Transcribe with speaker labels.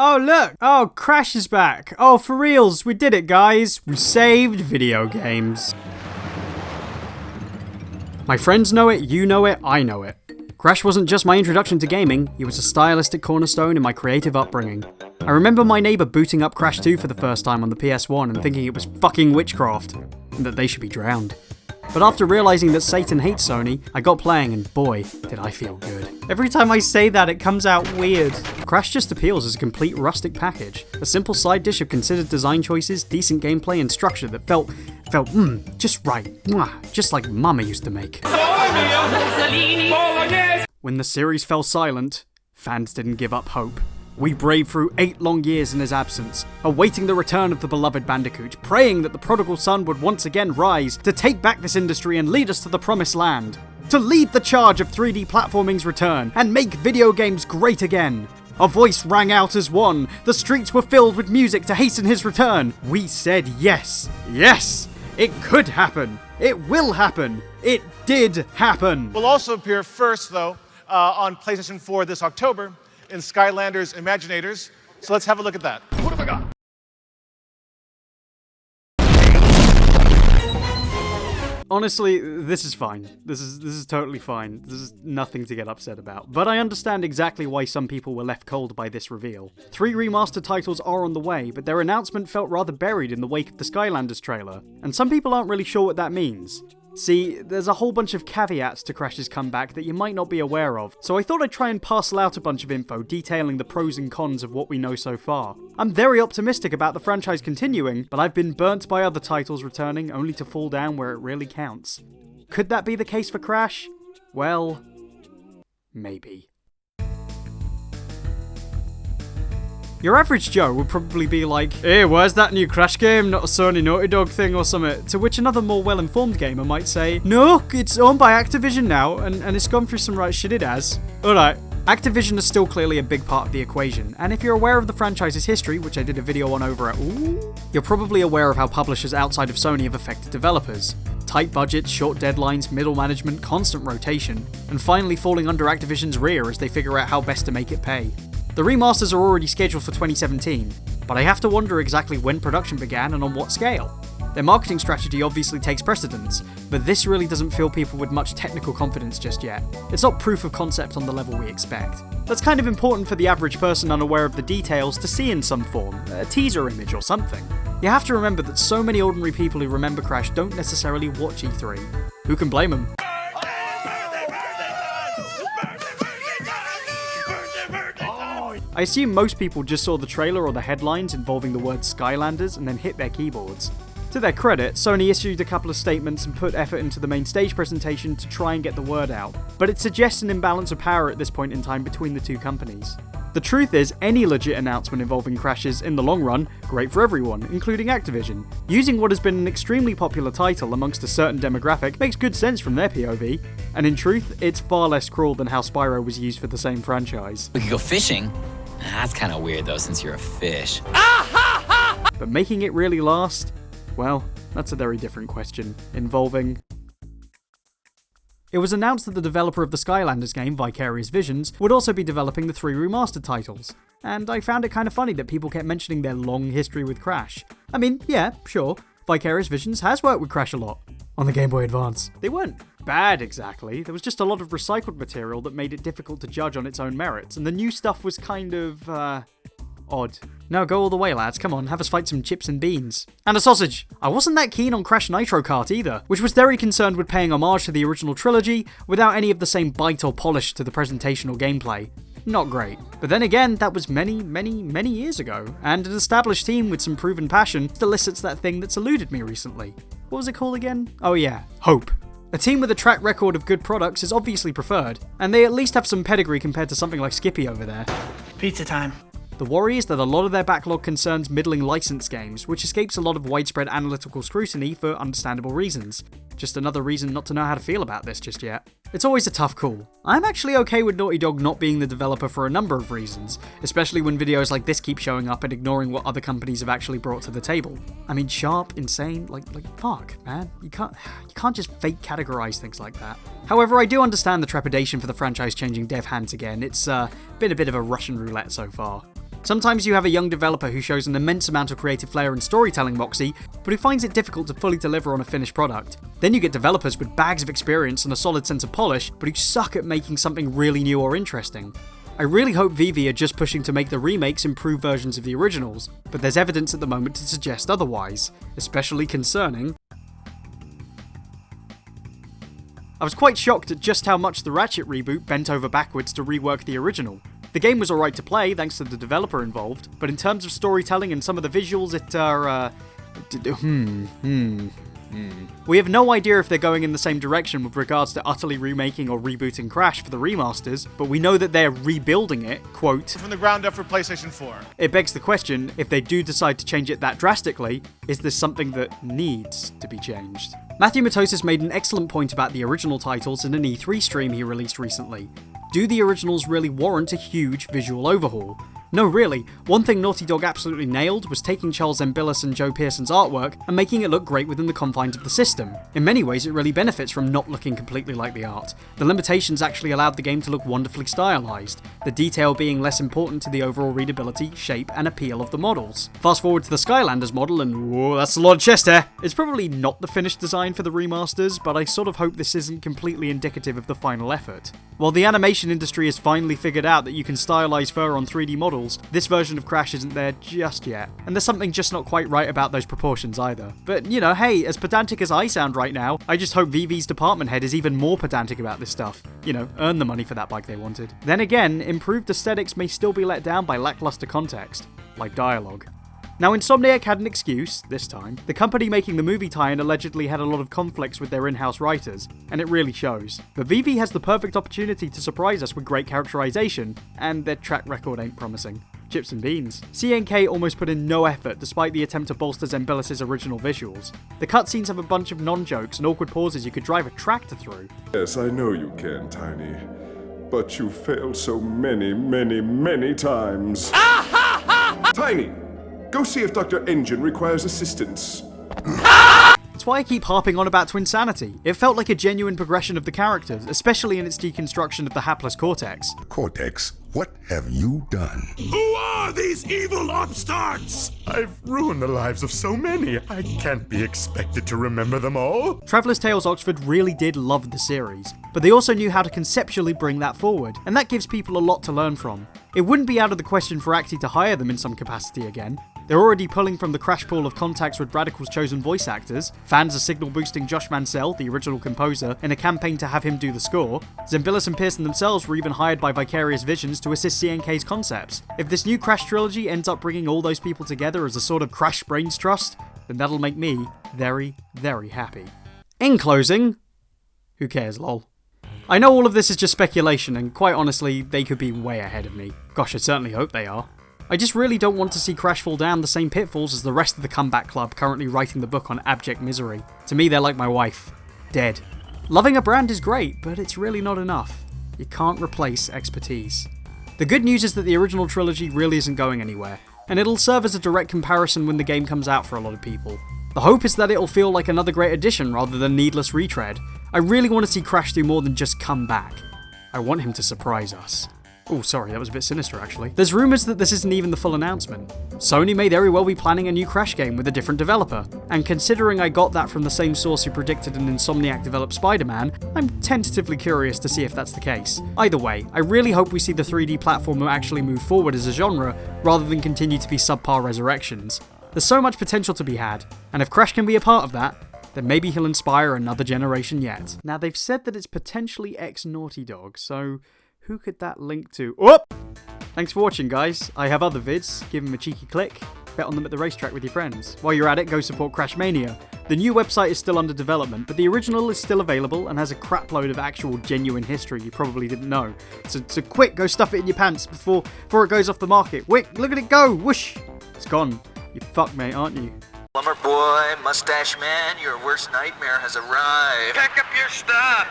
Speaker 1: Oh look! Oh, Crash is back! Oh, for reals, we did it, guys! We saved video games. My friends know it, you know it, I know it. Crash wasn't just my introduction to gaming, he was a stylistic cornerstone in my creative upbringing. I remember my neighbour booting up Crash 2 for the first time on the PS1 and thinking it was fucking witchcraft, and that they should be drowned. But after realising that Satan hates Sony, I got playing and boy, did I feel good. Every time I say that, it comes out weird. Crash just appeals as a complete rustic package. A simple side dish of considered design choices, decent gameplay and structure that felt just right. Just like Mama used to make. When the series fell silent, fans didn't give up hope. We braved through 8 long years in his absence, awaiting the return of the beloved Bandicoot, praying that the prodigal son would once again rise to take back this industry and lead us to the promised land. To lead the charge of 3D platforming's return and make video games great again. A voice rang out as one. The streets were filled with music to hasten his return. We said yes. Yes! It could happen. It will happen. It did happen.
Speaker 2: Will also appear first, though, on PlayStation 4 this October in Skylanders Imaginators. So let's have a look at that. What have I got?
Speaker 1: Honestly, this is fine. This is totally fine. This is nothing to get upset about. But I understand exactly why some people were left cold by this reveal. 3 remastered titles are on the way, but their announcement felt rather buried in the wake of the Skylanders trailer, and some people aren't really sure what that means. See, there's a whole bunch of caveats to Crash's comeback that you might not be aware of, so I thought I'd try and parcel out a bunch of info detailing the pros and cons of what we know so far. I'm very optimistic about the franchise continuing, but I've been burnt by other titles returning only to fall down where it really counts. Could that be the case for Crash? Well, maybe. Your average Joe would probably be like, hey, where's that new Crash game? Not a Sony Naughty Dog thing or something. To which another more well-informed gamer might say, no, it's owned by Activision now, and it's gone through some right shit it has. Alright, Activision is still clearly a big part of the equation, and if you're aware of the franchise's history, which I did a video on over at you're probably aware of how publishers outside of Sony have affected developers. Tight budgets, short deadlines, middle management, constant rotation, and finally falling under Activision's rear as they figure out how best to make it pay. The remasters are already scheduled for 2017, but I have to wonder exactly when production began and on what scale. Their marketing strategy obviously takes precedence, but this really doesn't fill people with much technical confidence just yet. It's not proof of concept on the level we expect. That's kind of important for the average person unaware of the details to see in some form, a teaser image or something. You have to remember that so many ordinary people who remember Crash don't necessarily watch E3. Who can blame them? I assume most people just saw the trailer or the headlines involving the word Skylanders and then hit their keyboards. To their credit, Sony issued a couple of statements and put effort into the main stage presentation to try and get the word out, but it suggests an imbalance of power at this point in time between the two companies. The truth is, any legit announcement involving Crash is, in the long run, great for everyone, including Activision. Using what has been an extremely popular title amongst a certain demographic makes good sense from their POV, and in truth, it's far less cruel than how Spyro was used for the same franchise.
Speaker 3: We could go fishing. That's kind of weird though, since you're a fish.
Speaker 1: But making it really last? Well, that's a very different question, involving... It was announced that the developer of the Skylanders game, Vicarious Visions, would also be developing the 3 remastered titles, and I found it kind of funny that people kept mentioning their long history with Crash. I mean, yeah, sure, Vicarious Visions has worked with Crash a lot, on the Game Boy Advance. They weren't bad exactly, there was just a lot of recycled material that made it difficult to judge on its own merits, and the new stuff was kind of, odd. No, go all the way, lads. Come on, have us fight some chips and beans. And a sausage! I wasn't that keen on Crash Nitro Kart either, which was very concerned with paying homage to the original trilogy without any of the same bite or polish to the presentation or gameplay. Not great. But then again, that was many years ago, and an established team with some proven passion still elicits that thing that's eluded me recently. What was it called again? Oh yeah, Hope. A team with a track record of good products is obviously preferred, and they at least have some pedigree compared to something like Skippy over there.
Speaker 4: Pizza time.
Speaker 1: The worry is that a lot of their backlog concerns middling licensed games, which escapes a lot of widespread analytical scrutiny for understandable reasons. Just another reason not to know how to feel about this just yet. It's always a tough call. I'm actually okay with Naughty Dog not being the developer for a number of reasons, especially when videos like this keep showing up and ignoring what other companies have actually brought to the table. I mean, sharp, insane, like fuck, man. You can't just fake categorize things like that. However, I do understand the trepidation for the franchise changing dev hands again. It's been a bit of a Russian roulette so far. Sometimes you have a young developer who shows an immense amount of creative flair and storytelling moxie, but who finds it difficult to fully deliver on a finished product. Then you get developers with bags of experience and a solid sense of polish, but who suck at making something really new or interesting. I really hope VV are just pushing to make the remakes improved versions of the originals, but there's evidence at the moment to suggest otherwise, especially concerning... I was quite shocked at just how much the Ratchet reboot bent over backwards to rework the original. The game was alright to play thanks to the developer involved, but in terms of storytelling and some of the visuals, We have no idea if they're going in the same direction with regards to utterly remaking or rebooting Crash for the remasters, but we know that they're rebuilding it, quote,
Speaker 2: from the ground up for PlayStation 4.
Speaker 1: It begs the question, if they do decide to change it that drastically, is this something that needs to be changed? Matthew Matosis made an excellent point about the original titles in an E3 stream he released recently. Do the originals really warrant a huge visual overhaul? No, really. One thing Naughty Dog absolutely nailed was taking Charles Mbillis and Joe Pearson's artwork and making it look great within the confines of the system. In many ways, it really benefits from not looking completely like the art. The limitations actually allowed the game to look wonderfully stylized, the detail being less important to the overall readability, shape, and appeal of the models. Fast forward to the Skylanders model and whoa, that's a lot of chest hair! It's probably not the finished design for the remasters, but I sort of hope this isn't completely indicative of the final effort. While the animation industry has finally figured out that you can stylize fur on 3D models, this version of Crash isn't there just yet, and there's something just not quite right about those proportions either. But, you know, hey, as pedantic as I sound right now, I just hope VV's department head is even more pedantic about this stuff. You know, earn the money for that bike they wanted. Then again, improved aesthetics may still be let down by lackluster context, like dialogue. Now, Insomniac had an excuse, this time. The company making the movie tie-in allegedly had a lot of conflicts with their in-house writers, and it really shows. But VV has the perfect opportunity to surprise us with great characterization, and their track record ain't promising. Chips and beans. CNK almost put in no effort despite the attempt to bolster Zembillis' original visuals. The cutscenes have a bunch of non-jokes and awkward pauses you could drive a tractor through.
Speaker 4: Yes, I know you can, Tiny. But you failed so many times. Tiny! Go see if Dr. N.Gin requires assistance.
Speaker 1: That's why I keep harping on about Twinsanity. It felt like a genuine progression of the characters, especially in its deconstruction of the hapless Cortex.
Speaker 5: Cortex, what have you done?
Speaker 6: Who are these evil upstarts? I've ruined the lives of so many. I can't be expected to remember them all.
Speaker 1: Traveller's Tales Oxford really did love the series, but they also knew how to conceptually bring that forward, and that gives people a lot to learn from. It wouldn't be out of the question for Acti to hire them in some capacity again. They're already pulling from the crash pool of contacts with Radical's chosen voice actors. Fans are signal boosting Josh Mansell, the original composer, in a campaign to have him do the score. Zembillis and Pearson themselves were even hired by Vicarious Visions to assist CNK's concepts. If this new Crash trilogy ends up bringing all those people together as a sort of Crash Brains Trust, then that'll make me very, very happy. In closing, who cares, lol. I know all of this is just speculation, and quite honestly, they could be way ahead of me. Gosh, I certainly hope they are. I just really don't want to see Crash fall down the same pitfalls as the rest of the comeback club currently writing the book on abject misery. To me, they're like my wife. Dead. Loving a brand is great, but it's really not enough. You can't replace expertise. The good news is that the original trilogy really isn't going anywhere, and it'll serve as a direct comparison when the game comes out for a lot of people. The hope is that it'll feel like another great addition rather than needless retread. I really want to see Crash do more than just come back. I want him to surprise us. Oh, sorry, that was a bit sinister actually. There's rumours that this isn't even the full announcement. Sony may very well be planning a new Crash game with a different developer, and considering I got that from the same source who predicted an Insomniac-developed Spider-Man, I'm tentatively curious to see if that's the case. Either way, I really hope we see the 3D platformer actually move forward as a genre, rather than continue to be subpar resurrections. There's so much potential to be had, and if Crash can be a part of that, then maybe he'll inspire another generation yet. Now they've said that it's potentially ex-Naughty Dog, so who could that link to? Whoop! Thanks for watching, guys. I have other vids. Give them a cheeky click. Bet on them at the racetrack with your friends. While you're at it, go support Crash Mania. The new website is still under development, but the original is still available and has a crapload of actual genuine history you probably didn't know. So quick, go stuff it in your pants before it goes off the market. Quick, look at it go! Whoosh! It's gone. You fuck, mate, aren't you?
Speaker 7: Plumber boy, mustache man, your worst nightmare has arrived. Pack up your stuff.